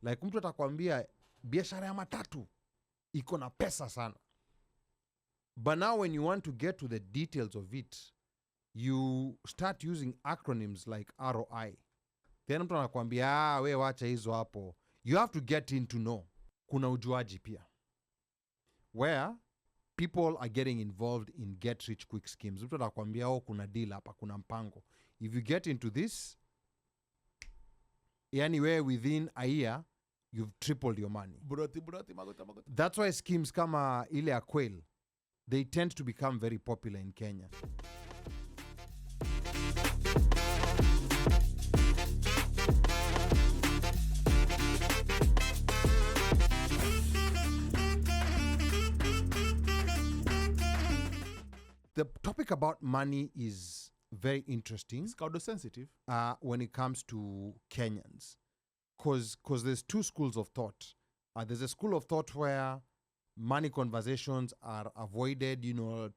Like mtu atakwambia biashara ya matatu iko na pesa sana. But now when you want to get to the details of it, you start using acronyms like ROI. Then mtu anakuambia we wacha hizo hapo. You have to get in to know. Kuna ujuaji pia, where people are getting involved in get rich quick schemes. Mtu anakuambia kuna deal hapa, kuna mpango. If you get into this, anywhere within a year, you've tripled your money. That's why schemes kama ile ya Quail, they tend to become very popular in Kenya. The topic about money is very interesting. It's kind of sensitive. When it comes to Kenyans. Because there's two schools of thought. There's a school of thought where money conversations are avoided,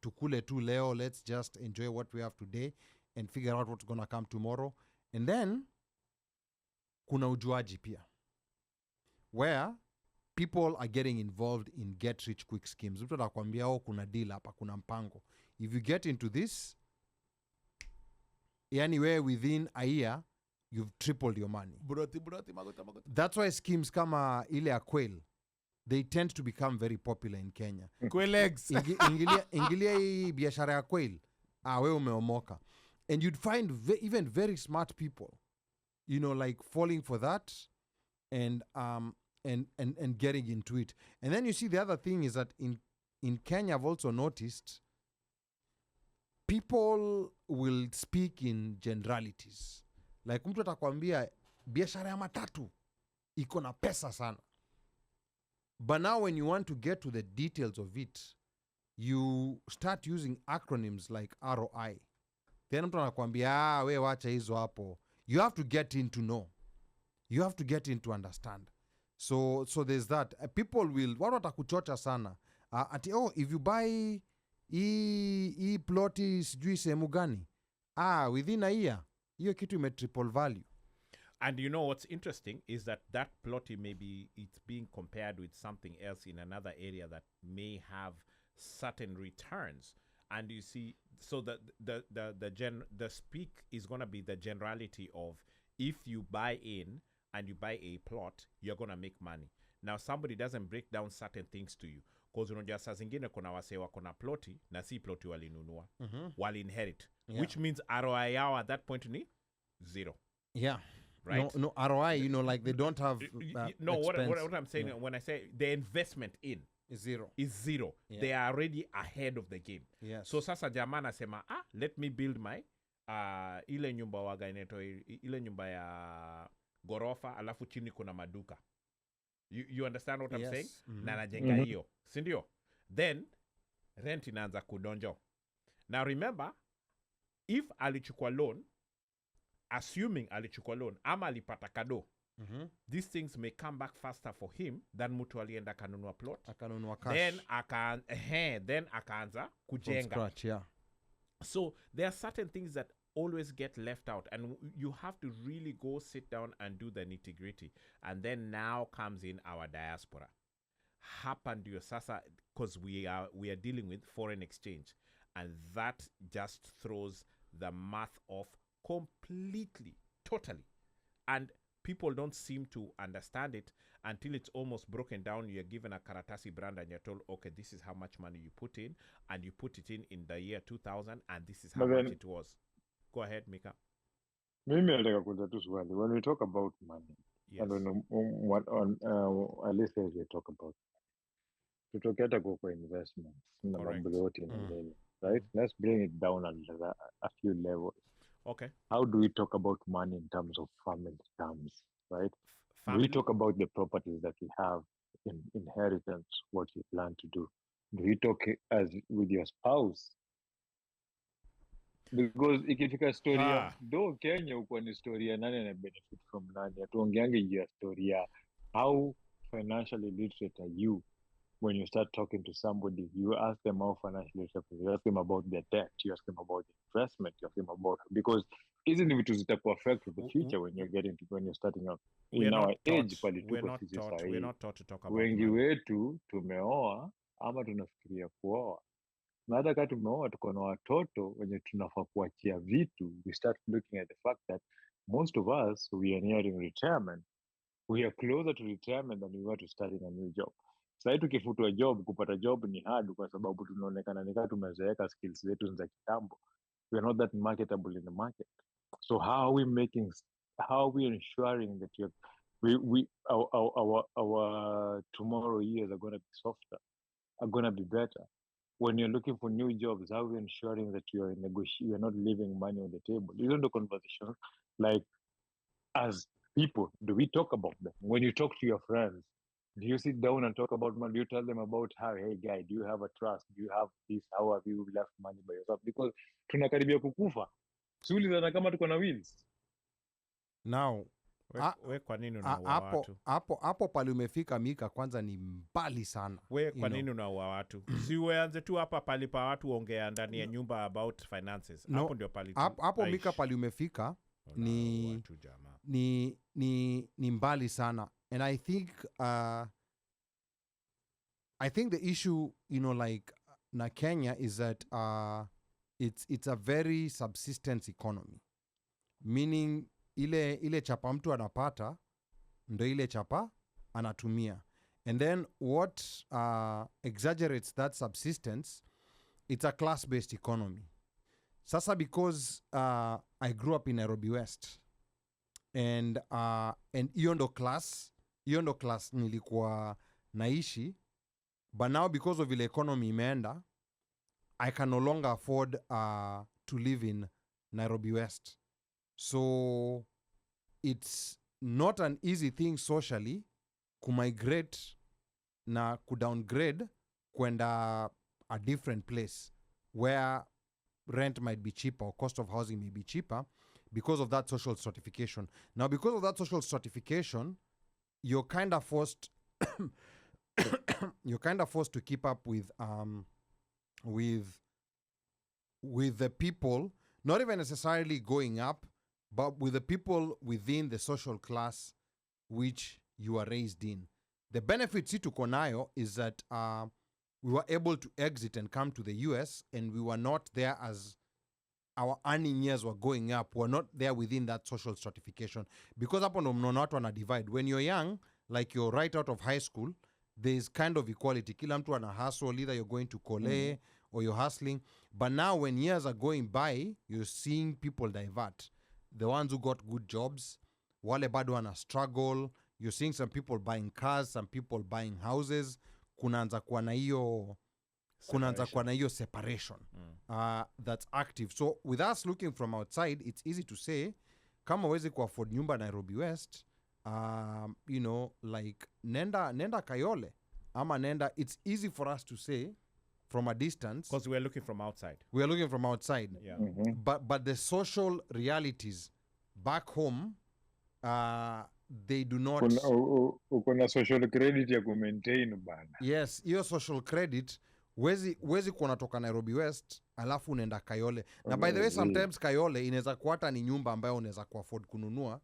tukule tu leo, let's just enjoy what we have today and figure out what's going to come tomorrow. And then, kuna ujuaji pia, where people are getting involved in get rich quick schemes. Mtu atakwambia kuna deal hapa, kuna mpango. If you get into this, anywhere within a year, you've tripled your money. That's why schemes kama ile ya Quail, they tend to become very popular in Kenya. Quail eggs. Ingilia hii biashara ya Quail, wewe umeomoka. And you'd find even very smart people, like falling for that and getting into it. And then you see the other thing is that in Kenya, I've also noticed people will speak in generalities. Like mtu atakwambia biashara ya matatu iko na pesa sana. But now when you want to get to the details of it, you start using acronyms like ROI. Then mtu anakwambia we wacha hizo hapo. You have to get in to know. You have to get in to understand. So there's that. People will, watu watakuchocha sana. Ati if you buy hii ploti sijui sehemu gani, within a year, hiyo kitu ime triple value. And you know what's interesting is that plotty, maybe it's being compared with something else in another area that may have certain returns. And you see, so the speak is going to be the generality of, if you buy in and you buy a plot, you're going to make money. Now, somebody doesn't break down certain things to you. Because unajua saa zingine kuna wase wako na ploti na si ploti walinunua. Wali inherit. Yeah. Which means ROI yao at that point ni zero. Yeah. Right? No ROI, like they don't have no, what I'm saying, when I say the investment in is zero. Yeah. They are already ahead of the game. Yes. So sasa jamaa nasema, let me build my ile nyumba waga ineto, ile nyumba ya gorofa alafu chini kuna maduka. You understand what I'm saying? Na najenga hiyo. Sindio? Then rent inaanza kudonjo. Now remember, if alichukua loan, assuming alichukua loan ama alipata kado, these things may come back faster for him than mtu alienda kanunua plot. Akanunua cash. Then akaanza kujenga. From scratch, yeah. So there are certain things that always get left out, and you have to really go sit down and do the nitty-gritty. And then now comes in our diaspora. Hapa ndio sasa, because we are dealing with foreign exchange, and that just throws the math off completely, totally. And people don't seem to understand it until it's almost broken down. You're given a karatasi brand and you're told, okay, this is how much money you put in, and you put it in the year 2000, and this is how much it was. Go ahead, Mika. Mimi nataka kuuliza tu swali. When we talk about money, yes. I don't know what at least as we talk about, tutoke hata kwa investments na mambo yote mbele, right? Let's bring it down a few levels. Okay. How do we talk about money in terms of family terms, right? Family? Do we talk about the properties that we have in inheritance, what you plan to do? Do we talk as with your spouse? Because ikifika story do Kenya uko ni story ya nani na benefit from nani, atuongeange ya story ya how financially literate are you. When you start talking to somebody, you ask them how financially literate, you ask them about their debt, you ask them about the investment, you ask them about, because hizi ni vitu zitaku affect the future when you're starting out we're in our not age taught, pale we're tuko not sisi taught, sahi. we're not taught to talk about Wengi money. wetu tumeoa ama tunafikiria kuoa, na hata kama tumeoa tuko na watoto wenye tunafaa kuachia vitu. We start looking at the fact that most of us, we are nearing retirement. We are closer to retirement than we were to starting a new job. Sasa tukifutwa job, kupata job ni hard kwa sababu tunaonekana ni kama tumezeeka, skills zetu za kitambo. We are not that marketable in the market. So how are we ensuring that our tomorrow years are going to be softer, are going to be better? When you're looking for new jobs, how are we ensuring that you're not leaving money on the table? These are the conversations, like, as people, do we talk about them? When you talk to your friends, do you sit down and talk about money? Do you tell them about how, hey guy, do you have a trust? Do you have this? How have you left money by yourself? Because tunakaribia kukufa. Siulizana kama tuko na wheels. Now We kwa nini unaua watu? Hapo pale umefika Mika, kwanza ni mbali sana. We kwa nini unaua watu? Si uanze tu hapa pali pa watu ongea ndani ya nyumba about finances. Hapo ndio pali tu. Hapo Mika pale umefika ni mbali sana. And I think the issue, like na Kenya is that it's a very subsistence economy. Meaning ile chapa mtu anapata ndo ile chapa anatumia. And then what exaggerates that subsistence, it's a class-based economy. Sasa because I grew up in Nairobi West, and hiyo ndo class nilikuwa naishi, but now because of the economy imeenda, I can no longer afford to live in Nairobi West. So it's not an easy thing socially kumigrate na kudowngrade kwenda a different place where rent might be cheaper or cost of housing may be cheaper because of that social stratification. Now, because of that social stratification, you're kind of forced to keep up with the people, not even necessarily going up, but with the people within the social class which you are raised in. The benefit si tuko nayo is that we were able to exit and come to the US, and we were not there as our earning years were going up. We're not there within that social stratification. Because hapo ndo mnaona watu wana divide. When you're young, like you're right out of high school, there's kind of equality. Kila mtu ana hustle, either you're going to Kole or you're hustling. But now when years are going by, you're seeing people divert. The ones who got good jobs, wale bado wana struggle. You're seeing some people buying cars, some people buying houses. Kunaanza kuwa na hiyo separation that's active. So with us looking from outside, it's easy to say, kama wezi ku afford nyumba Nairobi West, like nenda Kayole ama nenda. It's easy for us to say from a distance because we're looking from outside. Yeah. But the social realities back home, they do not. Uko na social credit ya kumaintain bana. Yes, hiyo social credit wezi kuwa natoka Nairobi West alafu unaenda Kayole. Na by the way, sometimes Kayole inaweza kuwa hata ni nyumba ambayo unaweza ku afford kununua,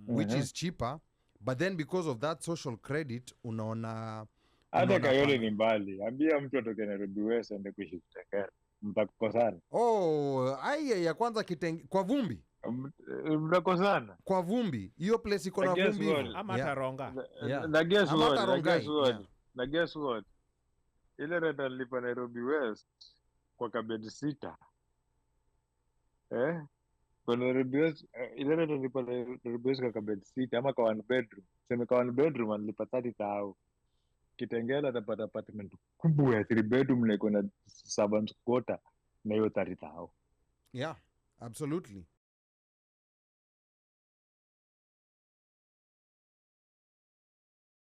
which is cheaper, but then because of that social credit unaona hata Kayole ni mbali. Ambia mtu atoke Nairobi West aende kuishi Kitengela, mtakosana. Ya kwanza kwa vumbi. Mtakosana kwa vumbi. Hiyo place iko na vumbi ama Taronga. Na guess what? Ile renta nilipa Nairobi West kwa kabed sita. Kwa Nairobi West, ile renta nilipa Nairobi West kwa kabed sita ama kwa one bedroom. Sema kwa one bedroom nilipa 30,000. Kitengela atapata apartment kubwa ya 3 bedroom na iko na servant quarter na hiyo 30,000. Yeah, absolutely.